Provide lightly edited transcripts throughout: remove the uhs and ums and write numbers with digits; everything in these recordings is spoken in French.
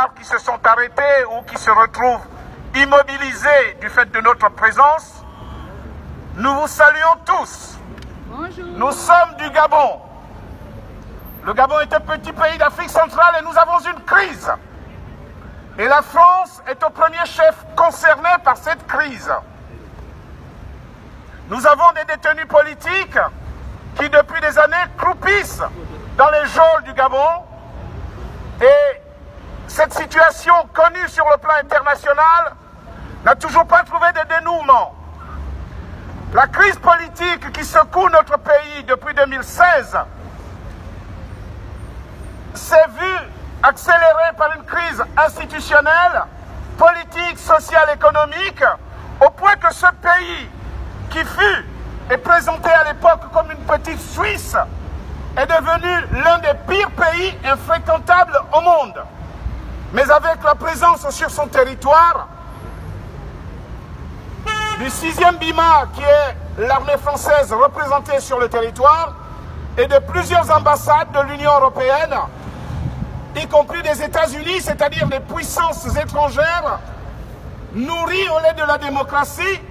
plupart qui se sont arrêtés ou qui se retrouvent immobilisés du fait de notre présence, nous vous saluons tous. Bonjour. Nous sommes du Gabon. Le Gabon est un petit pays d'Afrique centrale et nous avons une crise. Et la France est au premier chef concerné par cette crise. Nous avons des détenus politiques qui depuis des années croupissent dans les geôles du Gabon. Et cette situation connue sur le plan international n'a toujours pas trouvé de dénouement. La crise politique qui secoue notre pays depuis 2016 s'est vue accélérée par une crise institutionnelle, politique, sociale, économique, au point que ce pays, qui fut et présenté à l'époque comme une petite Suisse, est devenu l'un des pires pays infréquentables au monde. Mais avec la présence sur son territoire du 6e BIMA, qui est l'armée française représentée sur le territoire, et de plusieurs ambassades de l'Union européenne, y compris des États-Unis, c'est-à-dire des puissances étrangères, nourries au lait de la démocratie,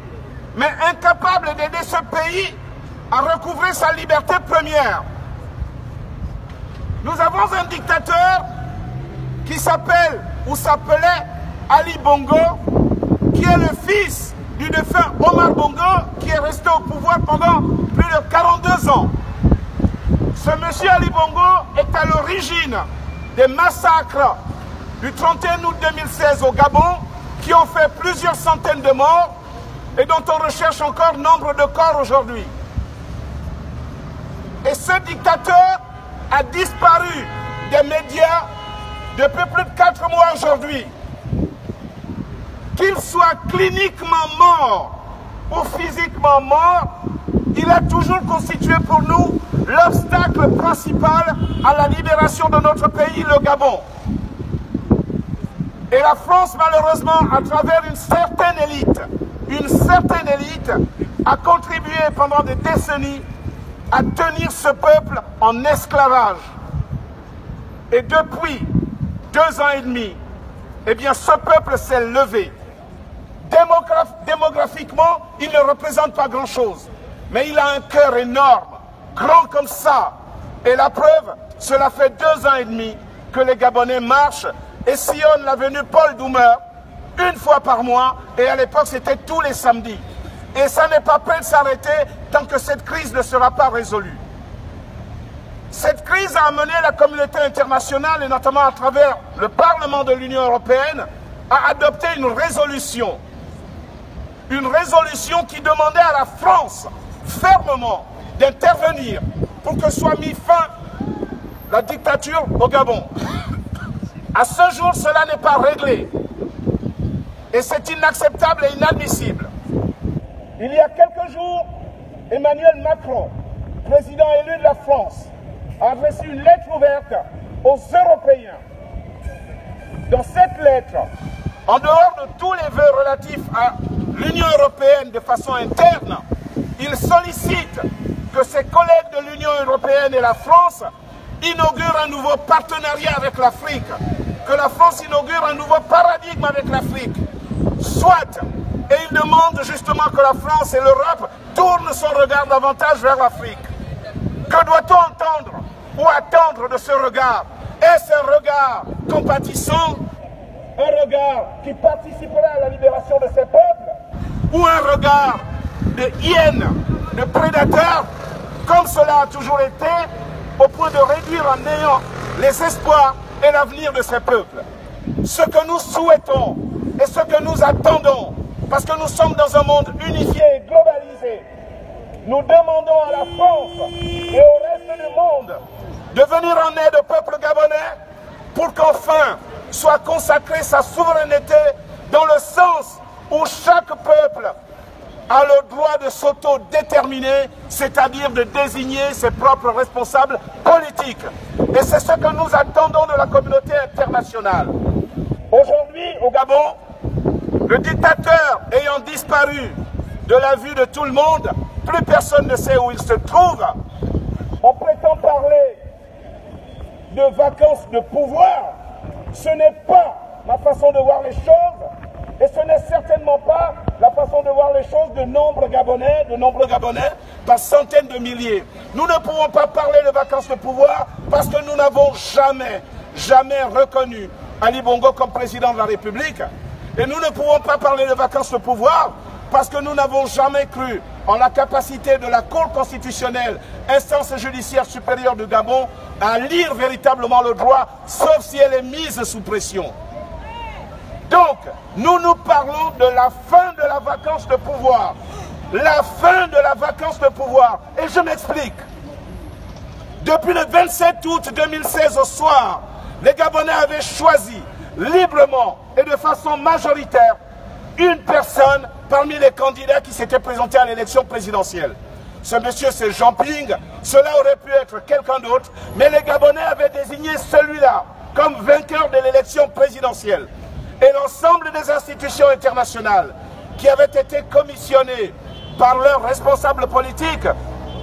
mais incapables d'aider ce pays à recouvrer sa liberté première. Nous avons un dictateur qui s'appelle ou s'appelait Ali Bongo, qui est le fils du défunt Omar Bongo, qui est resté au pouvoir pendant plus de 42 ans. Ce monsieur Ali Bongo est à l'origine des massacres du 31 août 2016 au Gabon, qui ont fait plusieurs centaines de morts et dont on recherche encore nombre de corps aujourd'hui. Et ce dictateur a disparu des médias depuis plus de 4 mois aujourd'hui. Qu'il soit cliniquement mort ou physiquement mort, il a toujours constitué pour nous l'obstacle principal à la libération de notre pays, le Gabon. Et la France, malheureusement, à travers une certaine élite, a contribué pendant des décennies à tenir ce peuple en esclavage. Et depuis 2 ans et demi, eh bien, ce peuple s'est levé. Démographiquement, il ne représente pas grand-chose. Mais il a un cœur énorme, grand comme ça. Et la preuve, cela fait 2 ans et demi que les Gabonais marchent et sillonnent l'avenue Paul Doumer 1 fois par mois. Et à l'époque, c'était tous les samedis. Et ça n'est pas prêt de s'arrêter tant que cette crise ne sera pas résolue. Cette crise a amené la communauté internationale, et notamment à travers le Parlement de l'Union européenne, à adopter une résolution. Une résolution qui demandait à la France, fermement, d'intervenir pour que soit mis fin à la dictature au Gabon. À ce jour, cela n'est pas réglé. Et c'est inacceptable et inadmissible. Il y a quelques jours, Emmanuel Macron, président élu de la France, a adressé une lettre ouverte aux Européens. Dans cette lettre, en dehors de tous les vœux relatifs à l'Union européenne de façon interne, il sollicite que ses collègues de l'Union européenne et la France inaugurent un nouveau partenariat avec l'Afrique, que la France inaugure un nouveau paradigme avec l'Afrique. Soit, et il demande justement que la France et l'Europe tournent son regard davantage vers l'Afrique. Que doit-on entendre ou attendre de ce regard? Est-ce un regard compatissant, un regard qui participerait à la libération de ces peuples, ou un regard de hyène, de prédateur, comme cela a toujours été, au point de réduire en néant les espoirs et l'avenir de ces peuples? Ce que nous souhaitons et ce que nous attendons, parce que nous sommes dans un monde unifié et globalisé, nous demandons à la France et au reste du monde de venir en aide au peuple gabonais pour qu'enfin soit consacrée sa souveraineté dans le sens où chaque peuple a le droit de s'autodéterminer, c'est-à-dire de désigner ses propres responsables politiques. Et c'est ce que nous attendons de la communauté internationale. Aujourd'hui, au Gabon, le dictateur ayant disparu de la vue de tout le monde, plus personne ne sait où il se trouve. On prétend parler de vacances de pouvoir. Ce n'est pas ma façon de voir les choses, et ce n'est certainement pas la façon de voir les choses de nombreux Gabonais, par centaines de milliers. Nous ne pouvons pas parler de vacances de pouvoir parce que nous n'avons jamais reconnu Ali Bongo comme président de la République. Et nous ne pouvons pas parler de vacances de pouvoir parce que nous n'avons jamais cru en la capacité de la Cour constitutionnelle, instance judiciaire supérieure du Gabon, à lire véritablement le droit, sauf si elle est mise sous pression. Donc, nous parlons de la fin de la vacance de pouvoir. La fin de la vacance de pouvoir. Et je m'explique. Depuis le 27 août 2016 au soir, les Gabonais avaient choisi librement et de façon majoritaire une personne parmi les candidats qui s'étaient présentés à l'élection présidentielle. Ce monsieur, c'est Jean Ping. Cela aurait pu être quelqu'un d'autre, mais les Gabonais avaient désigné celui-là comme vainqueur de l'élection présidentielle. Et l'ensemble des institutions internationales qui avaient été commissionnées par leurs responsables politiques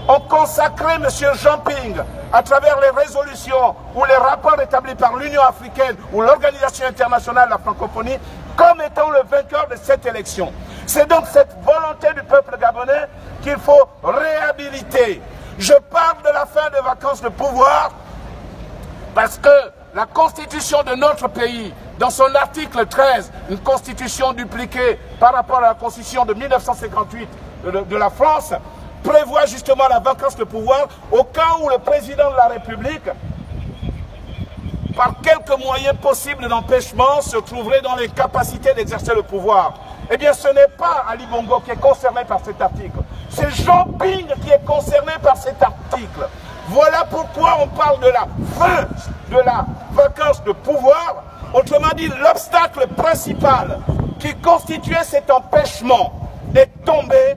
ont consacré M. Jean Ping à travers les résolutions ou les rapports établis par l'Union africaine ou l'Organisation internationale de la francophonie comme étant le vainqueur de cette élection. C'est donc cette volonté du peuple gabonais qu'il faut réhabiliter. Je parle de la fin des vacances de pouvoir parce que la constitution de notre pays, dans son article 13, une constitution dupliquée par rapport à la constitution de 1958 de la France, prévoit justement la vacance de pouvoir au cas où le président de la République, par quelques moyens possibles d'empêchement, se trouverait dans l'incapacité d'exercer le pouvoir. Eh bien, ce n'est pas Ali Bongo qui est concerné par cet article. C'est Jean Ping qui est concerné par cet article. Voilà pourquoi on parle de la fin de la vacance de pouvoir. Autrement dit, l'obstacle principal qui constituait cet empêchement est tombé.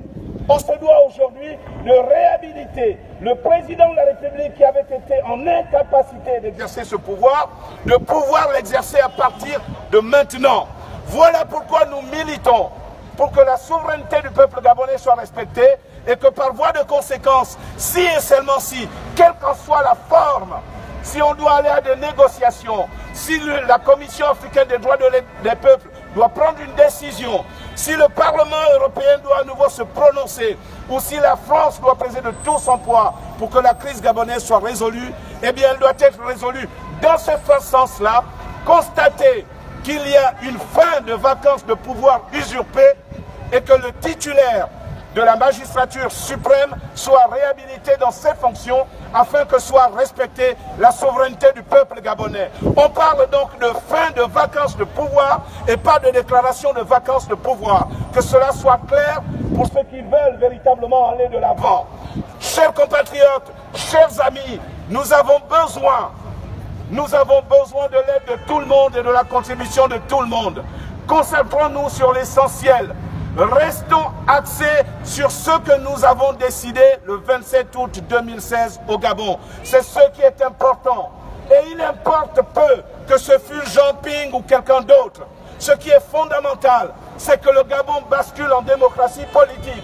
On se doit aujourd'hui de réhabiliter le président de la République qui avait été en incapacité d'exercer ce pouvoir, de pouvoir l'exercer à partir de maintenant. Voilà pourquoi nous militons pour que la souveraineté du peuple gabonais soit respectée et que par voie de conséquence, si et seulement si, quelle qu'en soit la forme, si on doit aller à des négociations, si la Commission africaine des droits des peuples doit prendre une décision, si le Parlement européen doit à nouveau se prononcer, ou si la France doit peser de tout son poids pour que la crise gabonaise soit résolue, eh bien elle doit être résolue dans ce sens-là, constater qu'il y a une fin de vacance de pouvoir usurpé et que le titulaire de la magistrature suprême soit réhabilité dans ses fonctions afin que soit respectée la souveraineté du peuple gabonais. On parle donc de fin de vacance de pouvoir et pas de déclaration de vacance de pouvoir. Que cela soit clair pour ceux qui veulent véritablement aller de l'avant. Chers compatriotes, chers amis, nous avons besoin de l'aide de tout le monde et de la contribution de tout le monde. Concentrons-nous sur l'essentiel. Restons axés sur ce que nous avons décidé le 27 août 2016 au Gabon. C'est ce qui est important. Et il importe peu que ce fût Jean Ping ou quelqu'un d'autre. Ce qui est fondamental, c'est que le Gabon bascule en démocratie politique.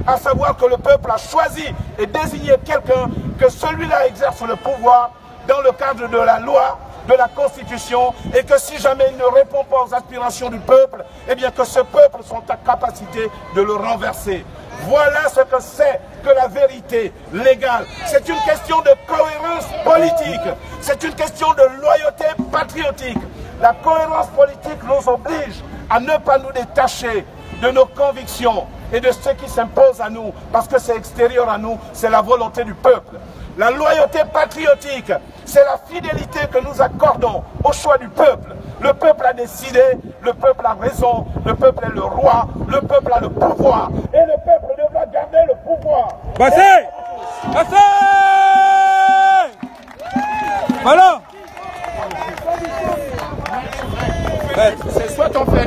À savoir que le peuple a choisi et désigné quelqu'un, que celui-là exerce le pouvoir dans le cadre de la loi, de la Constitution, et que si jamais il ne répond pas aux aspirations du peuple, eh bien que ce peuple soit en capacité de le renverser. Voilà ce que c'est que la vérité légale. C'est une question de cohérence politique, c'est une question de loyauté patriotique. La cohérence politique nous oblige à ne pas nous détacher de nos convictions et de ce qui s'impose à nous, parce que c'est extérieur à nous, c'est la volonté du peuple. La loyauté patriotique, c'est la fidélité que nous accordons au choix du peuple. Le peuple a décidé, le peuple a raison, le peuple est le roi, le peuple a le pouvoir. Et le peuple devra garder le pouvoir. Passez! Passez! Voilà! C'est soit on fait